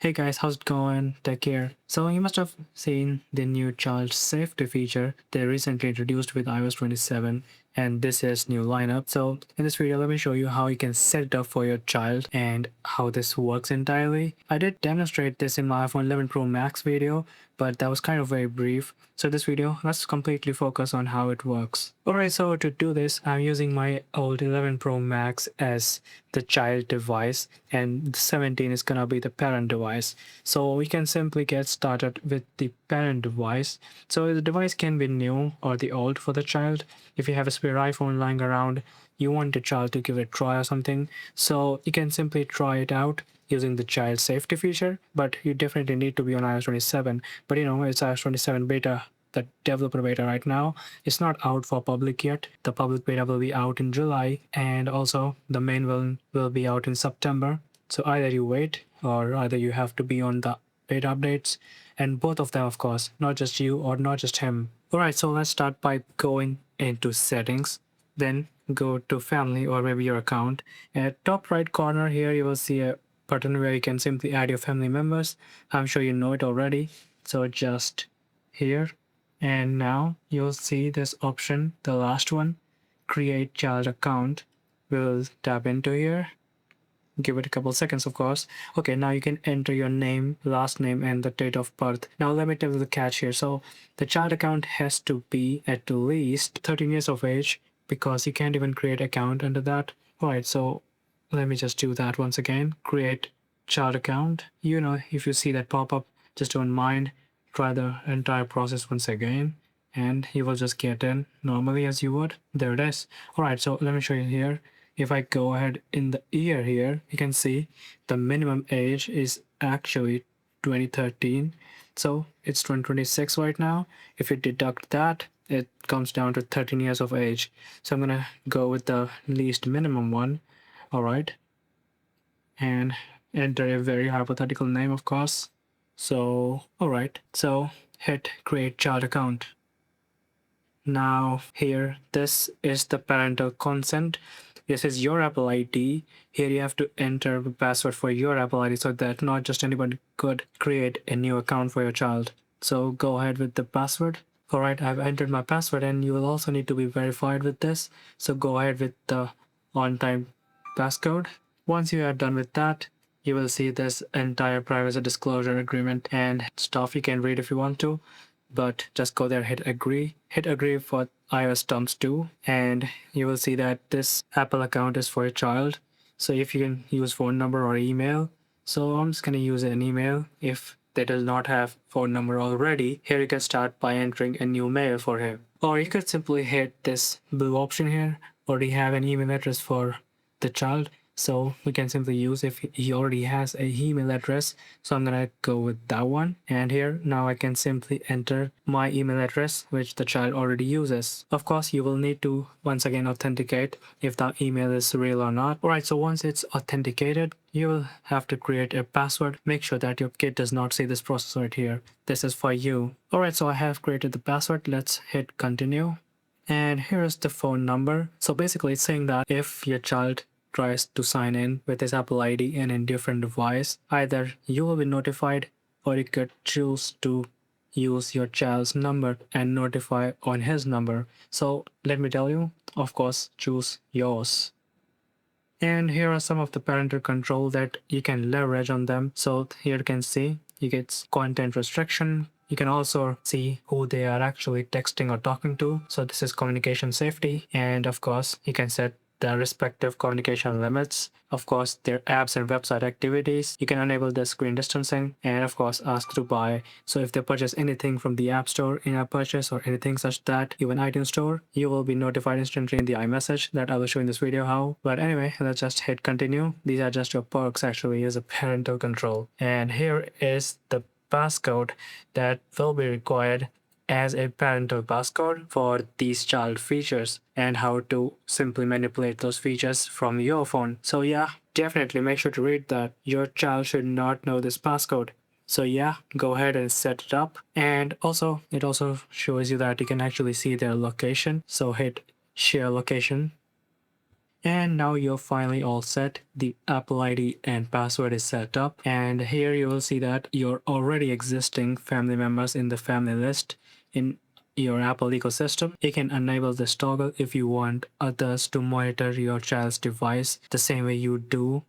Hey guys, how's it going? Take care. So you must have seen the new child safety feature they recently introduced with iOS 27, and this is new lineup. So in this video, let me show you how you can set it up for your child and how this works entirely. I did demonstrate this in my iPhone 11 Pro Max video, but that was kind of very brief. So this video, let's completely focus on how it works. Alright, so to do this, I'm using my old 11 Pro Max as the child device, and the 17 is gonna be the parent device. So we can simply get started with the parent device. So the device can be new or the old for the child. If you have a spare iPhone lying around, you want the child to give it a try or something, so you can simply try it out using the child safety feature, but you definitely need to be on iOS 27. But it's iOS 27 beta, the developer beta right now. It's not out for public yet. The public beta will be out in July, and also the main will be out in September. So either you wait or either you have to be on the beta updates, and both of them, of course, not just you or not just him. Alright, so let's start by going into settings, then go to family or maybe your account. At top right corner here, you will see a button where you can simply add your family members. I'm sure you know it already. So just here, and now you'll see this option, the last one, create child account. We'll tap into here, give it a couple seconds, of course. Okay, now you can enter your name, last name, and the date of birth. Now let me tell you the catch here. So the child account has to be at least 13 years of age, because you can't even create account under that. All right, so let me just do that once again. Create child account. If you see that pop up, just don't mind. Try the entire process once again, and you will just get in normally as you would. There it is. All right, so let me show you here. If I go ahead in the year here, you can see the minimum age is actually 2013. So it's 2026 right now. If you deduct that, it comes down to 13 years of age. So I'm gonna go with the least minimum one. All right. And enter a very hypothetical name, of course. So, all right. So hit create child account. Now here, this is the parental consent. This is your Apple ID. Here you have to enter the password for your Apple ID so that not just anybody could create a new account for your child. So go ahead with the password. Alright, I've entered my password, and you will also need to be verified with this. So go ahead with the on-time passcode. Once you are done with that, you will see this entire privacy disclosure agreement and stuff you can read if you want to, but just go there, hit agree for iOS terms too, and you will see that this Apple account is for a child. So if you can use phone number or email, so I'm just going to use an email. If they does not have phone number already, here you can start by entering a new mail for him, or you could simply hit this blue option here. Already have an email address for the child, so we can simply use if he already has a email address. So I'm gonna go with that one, and here now I can simply enter my email address which the child already uses. Of course, you will need to once again authenticate if that email is real or not. Alright, so once it's authenticated, you will have to create a password. Make sure that your kid does not see this process right here. This is for you. Alright, so I have created the password. Let's hit continue. And here is the phone number. So basically it's saying that if your child tries to sign in with his Apple ID in a different device, either you will be notified, or you could choose to use your child's number and notify on his number. So let me tell you, of course, choose yours. And here are some of the parental control that you can leverage on them. So here you can see you get content restriction. You can also see who they are actually texting or talking to. So this is communication safety. And of course, you can set the respective communication limits. Of course, their apps and website activities. You can enable the screen distancing, and of course ask to buy. So if they purchase anything from the App Store, in-app purchase, or anything such that, even iTunes Store, you will be notified instantly in the iMessage that I will show in this video how. But anyway, let's just hit continue. These are just your perks actually as a parental control. And here is the passcode that will be required as a parental passcode for these child features, and how to simply manipulate those features from your phone. So yeah, definitely make sure to read that. Your child should not know this passcode. So yeah, go ahead and set it up. And also, it also shows you that you can actually see their location. So hit share location. And now you're finally all set. The Apple ID and password is set up. And here you will see that your already existing family members in the family list in your Apple ecosystem. You can enable this toggle if you want others to monitor your child's device the same way you do.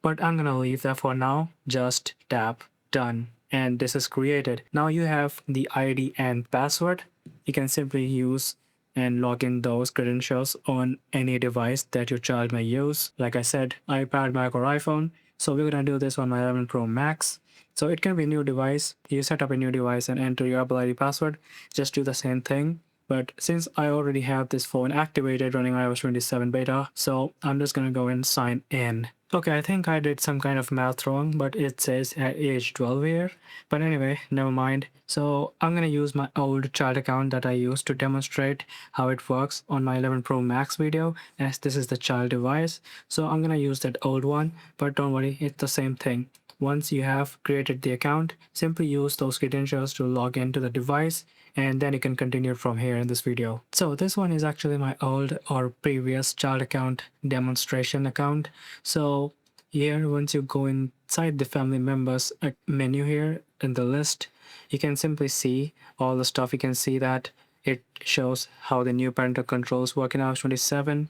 But I'm gonna leave that for now. Just tap done. And this is created. Now you have the ID and password. You can simply use and log in those credentials on any device that your child may use. Like I said, iPad, Mac, or iPhone. So we're gonna do this on my 11 Pro Max. So it can be a new device. You set up a new device and enter your Apple ID password. Just do the same thing. But since I already have this phone activated running iOS 27 beta, so I'm just gonna go and sign in. Okay, I think I did some kind of math wrong, but it says at age 12 here. But anyway, never mind. So I'm gonna use my old child account that I used to demonstrate how it works on my 11 Pro Max video, as this is the child device. So I'm gonna use that old one, but don't worry, it's the same thing. Once you have created the account, simply use those credentials to log into the device, and then you can continue from here in this video. So this one is actually my old or previous child account demonstration account. So here, once you go inside the family members menu here in the list, you can simply see all the stuff. You can see that it shows how the new parental controls work in iOS 27.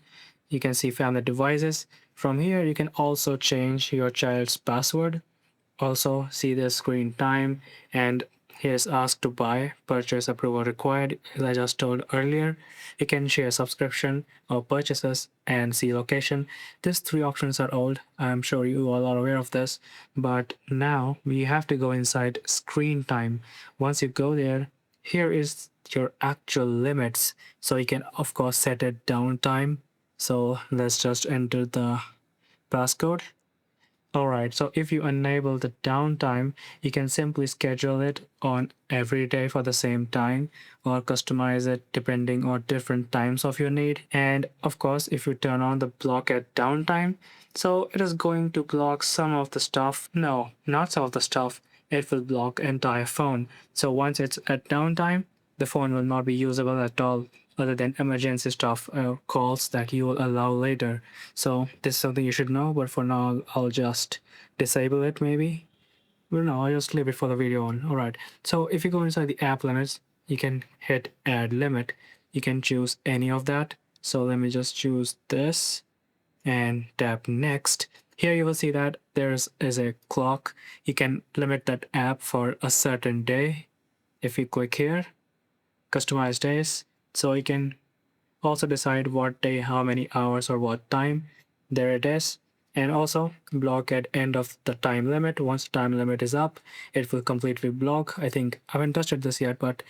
You can see family devices. From here, you can also change your child's password. Also see the screen time, and here's ask to buy, purchase approval required. As I just told earlier, you can share subscription or purchases and see location. These three options are old. I'm sure you all are aware of this, but now we have to go inside screen time. Once you go there, here is your actual limits. So you can of course set it downtime. So let's just enter the passcode. Alright, so if you enable the downtime, you can simply schedule it on every day for the same time or customize it depending on different times of your need. And of course, if you turn on the block at downtime, so it is going to block some of the stuff. No, not some of the stuff. It will block entire phone. So once it's at downtime, the phone will not be usable at all other than emergency stuff calls that you will allow later. So this is something you should know, but for now I'll just disable it maybe. Well, no, I'll just leave it for the video on. Alright, so if you go inside the app limits, you can hit add limit. You can choose any of that. So let me just choose this and tap next. Here you will see that there is a clock. You can limit that app for a certain day. If you click here, customize days, so you can also decide what day, how many hours, or what time. There it is. And also block at end of the time limit. Once the time limit is up, it will completely block. I think I haven't touched this yet, but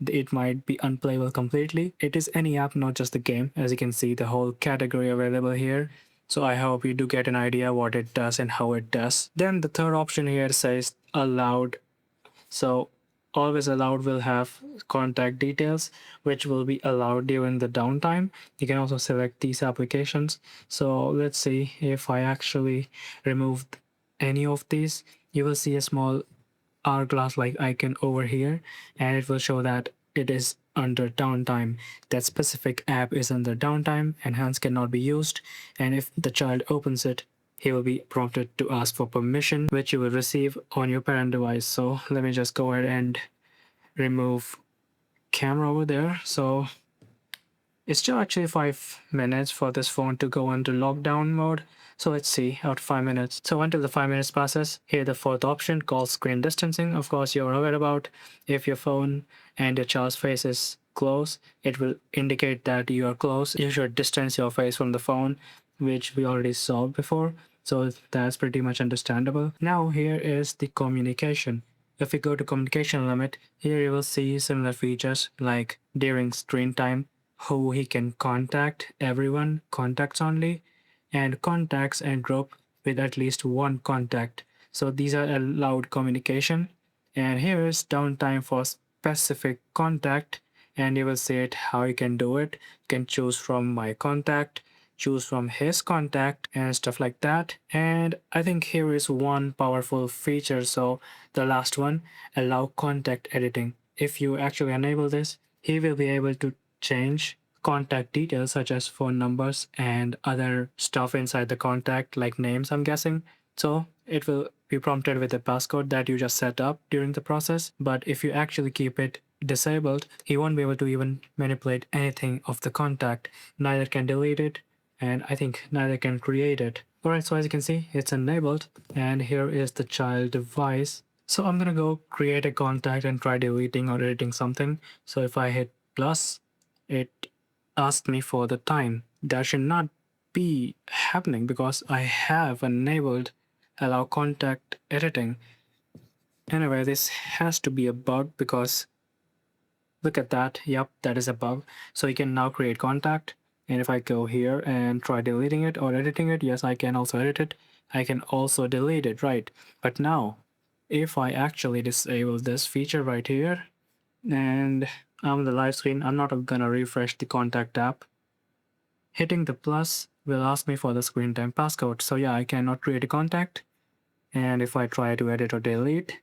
it might be unplayable completely. It is any app, not just the game. As you can see, the whole category available here. So I hope you do get an idea what it does and how it does. Then the third option here says allowed. So always allowed will have contact details which will be allowed during the downtime. You can also select these applications. So let's see if I actually remove any of these. You will see a small hourglass like icon over here, and it will show that it is under downtime. That specific app is under downtime and hence cannot be used. And if the child opens it, he will be prompted to ask for permission, which you will receive on your parent device. So let me just go ahead and remove camera over there. So it's still actually 5 minutes for this phone to go into lockdown mode. So let's see, out 5 minutes. So until the 5 minutes passes, here the fourth option called screen distancing. Of course, you're aware about. If your phone and your child's face is close, it will indicate that you are close. You should distance your face from the phone, which we already saw before. So that's pretty much understandable. Now here is the communication. If you go to communication limit, here you will see similar features like during screen time, who he can contact, everyone, contacts only, and contacts and group with at least one contact. So these are allowed communication. And here is downtime for specific contact, and you will see it how you can do it. You can choose from my contact, choose from his contact, and stuff like that. And I think here is one powerful feature. So the last one, allow contact editing. If you actually enable this, he will be able to change contact details such as phone numbers and other stuff inside the contact like names, I'm guessing. So it will be prompted with a passcode that you just set up during the process. But if you actually keep it disabled, you won't be able to even manipulate anything of the contact. Neither can delete it, and I think neither can create it. Alright, so as you can see, it's enabled, and here is the child device. So I'm gonna go create a contact and try deleting or editing something. So if I hit plus, it asked me for the time. That should not be happening because I have enabled allow contact editing. Anyway, this has to be a bug because look at that. Yep, that is a bug. So you can now create contact. And if I go here and try deleting it or editing it, yes, I can also edit it. I can also delete it, right? But now, if I actually disable this feature right here, and I'm on the live screen, I'm not gonna refresh the contact app. Hitting the plus will ask me for the screen time passcode. So yeah, I cannot create a contact. And if I try to edit or delete,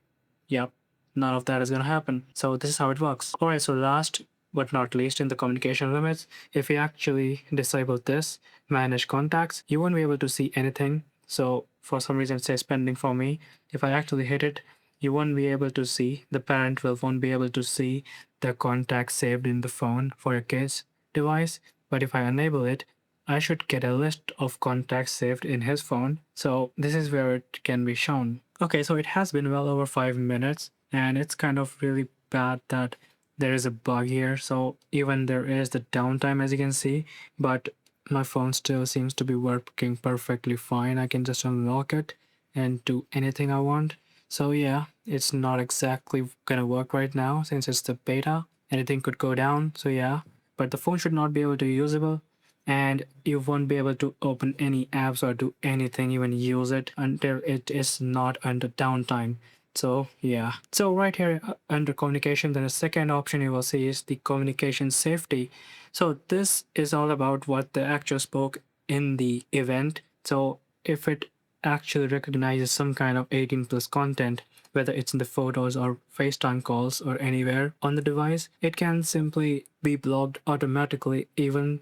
yep, none of that is going to happen. So this is how it works. All right, so last but not least in the communication limits, if you actually disable this, manage contacts, you won't be able to see anything. So for some reason, it says pending for me. If I actually hit it, you won't be able to see, the parent won't be able to see the contacts saved in the phone for your kid's device. But if I enable it, I should get a list of contacts saved in his phone. So this is where it can be shown. Okay, so it has been well over 5 minutes, and it's kind of really bad that there is a bug here. So even there is the downtime, as you can see, but my phone still seems to be working perfectly fine. I can just unlock it and do anything I want. So yeah, it's not exactly gonna work right now since it's the beta. Anything could go down. So yeah, but the phone should not be able to be usable, and you won't be able to open any apps or do anything, even use it until it is not under downtime. So yeah, so right here under communication, then the second option you will see is the communication safety. So this is all about what the actor spoke in the event. So if it actually recognizes some kind of 18 plus content, whether it's in the photos or FaceTime calls or anywhere on the device, it can simply be blocked automatically even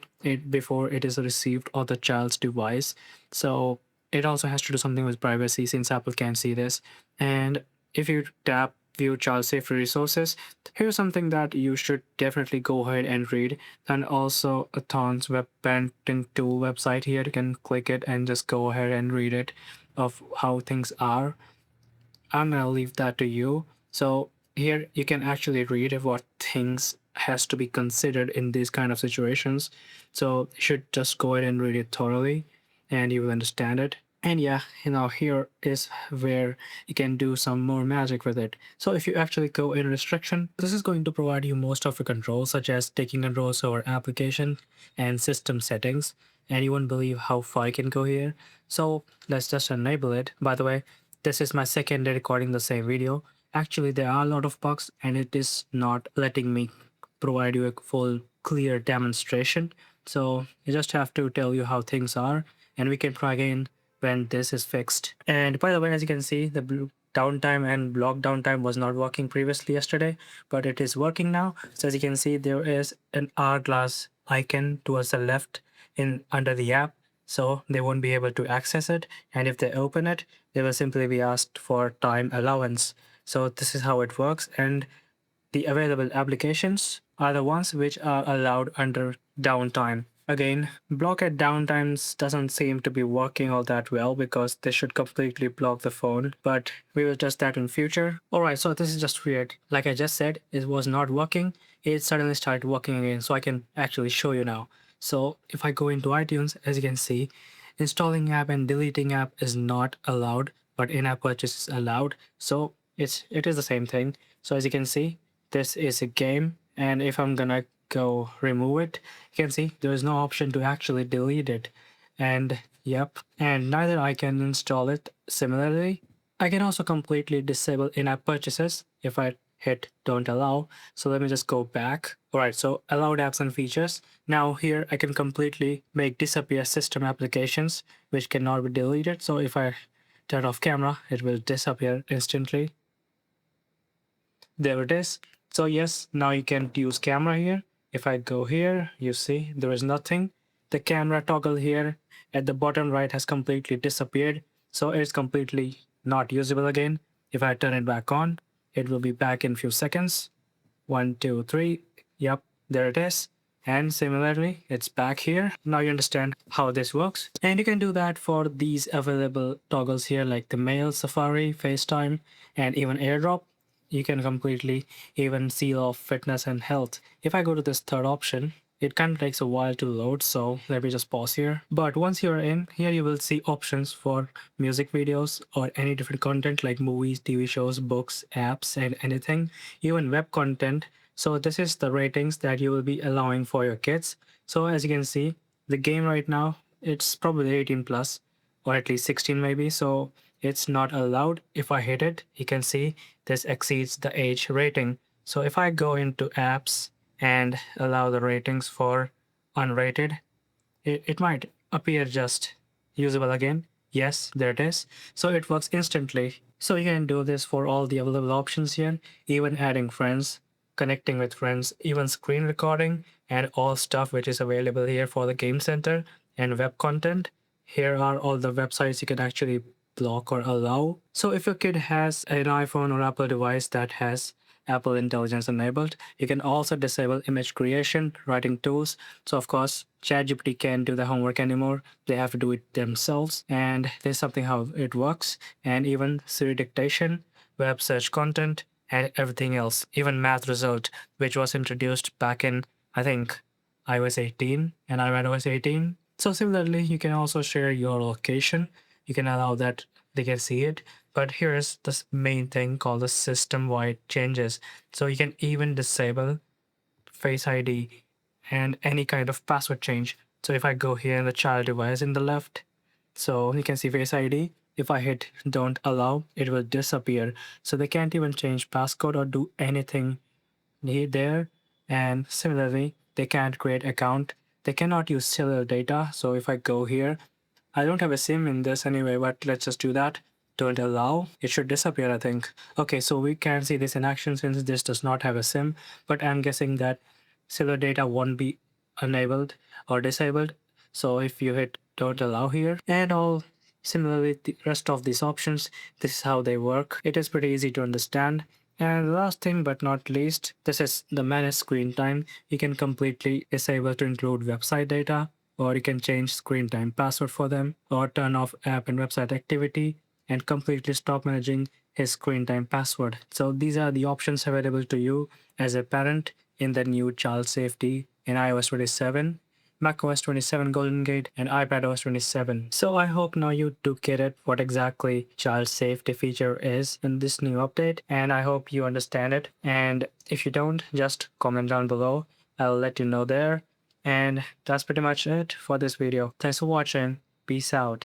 before it is received on the child's device. So it also has to do something with privacy since Apple can't see this. And if you tap view child safety resources, here's something that you should definitely go ahead and read. And also Athon's web parenting tool website here, you can click it and just go ahead and read it of how things are. I'm gonna leave that to you. So here you can actually read what things has to be considered in these kind of situations. So you should just go ahead and read it thoroughly and you will understand it. And yeah, here is where you can do some more magic with it. So if you actually go in restriction, this is going to provide you most of your controls, such as taking controls over application and system settings. And you won't believe how far you can go here. So let's just enable it. By the way, this is my second day recording the same video. Actually, there are a lot of bugs and it is not letting me provide you a full clear demonstration. So you just have to tell you how things are, and we can try again when this is fixed. And by the way, as you can see, the downtime and block downtime was not working previously yesterday, but it is working now. So as you can see, there is an hourglass icon towards the left in under the app, so they won't be able to access it. And if they open it, they will simply be asked for time allowance. So this is how it works, and the available applications are the ones which are allowed under downtime. Again, block at downtimes doesn't seem to be working all that well because they should completely block the phone, but we will test that in future. Alright, so this is just weird. Like I just said, it was not working. It suddenly started working again, so I can actually show you now. So if I go into iTunes, as you can see, installing app and deleting app is not allowed, but in-app purchase is allowed. So it is the same thing. So as you can see, this is a game, and if I'm gonna go remove it, you can see there is no option to actually delete it. And yep, and neither I can install it. Similarly, I can also completely disable in-app purchases if I hit don't allow. So let me just go back. Alright, so allowed apps and features. Now here I can completely make disappear system applications which cannot be deleted. So if I turn off camera, it will disappear instantly. There it is. So yes, now you can use camera here, If I go here, you see there is nothing. The camera toggle here at the bottom right has completely disappeared, so it's completely not usable again. If I turn it back on, it will be back in few seconds. 1, 2, 3. Yep, there it is. And similarly, it's back here. Now you understand how this works. And you can do that for these available toggles here, like the Mail, Safari, FaceTime, and even AirDrop. You can completely even seal off fitness and health. If I go to this third option, it kind of takes a while to load, so let me just pause here. But once you're in, here you will see options for music videos or any different content like movies, TV shows, books, apps, and anything, even web content. So this is the ratings that you will be allowing for your kids. So as you can see, the game right now, it's probably 18 plus or at least 16 maybe. So it's not allowed. If I hit it, you can see this exceeds the age rating. So if I go into apps and allow the ratings for unrated, it might appear just usable again. Yes, there it is. So it works instantly. So you can do this for all the available options here, even adding friends, connecting with friends, even screen recording, and all stuff which is available here for the game center and web content. Here are all the websites you can actually block or allow. So if your kid has an iPhone or Apple device that has Apple Intelligence enabled, you can also disable image creation, writing tools. So of course, ChatGPT can't do the homework anymore. They have to do it themselves. And there's something how it works. And even Siri dictation, web search content, and everything else. Even math result, which was introduced back in, I think, iOS 18 and iPadOS 18. So similarly, you can also share your location. You can allow that they can see it. But here's this main thing called the system-wide changes. So you can even disable Face ID and any kind of password change. So if I go here in the child device in the left, so you can see Face ID. If I hit don't allow, it will disappear. So they can't even change passcode or do anything there. And similarly, they can't create account. They cannot use cellular data. So if I go here, I don't have a sim in this anyway, but let's just do that. Don't allow. It should disappear, I think. Okay, so we can see this in action since this does not have a sim, but I'm guessing that cellular data won't be enabled or disabled. So if you hit don't allow here and all similarly the rest of these options, this is how they work. It is pretty easy to understand. And the last thing but not least, this is the manage screen time. You can completely disable to include website data, or you can change screen time password for them, or turn off app and website activity and completely stop managing his screen time password. So these are the options available to you as a parent in the new child safety in iOS 27, macOS 27 Golden Gate, and iPadOS 27. So I hope now you do get it what exactly child safety feature is in this new update, and I hope you understand it. And if you don't, just comment down below. I'll let you know there. And that's pretty much it for this video. Thanks for watching. Peace out.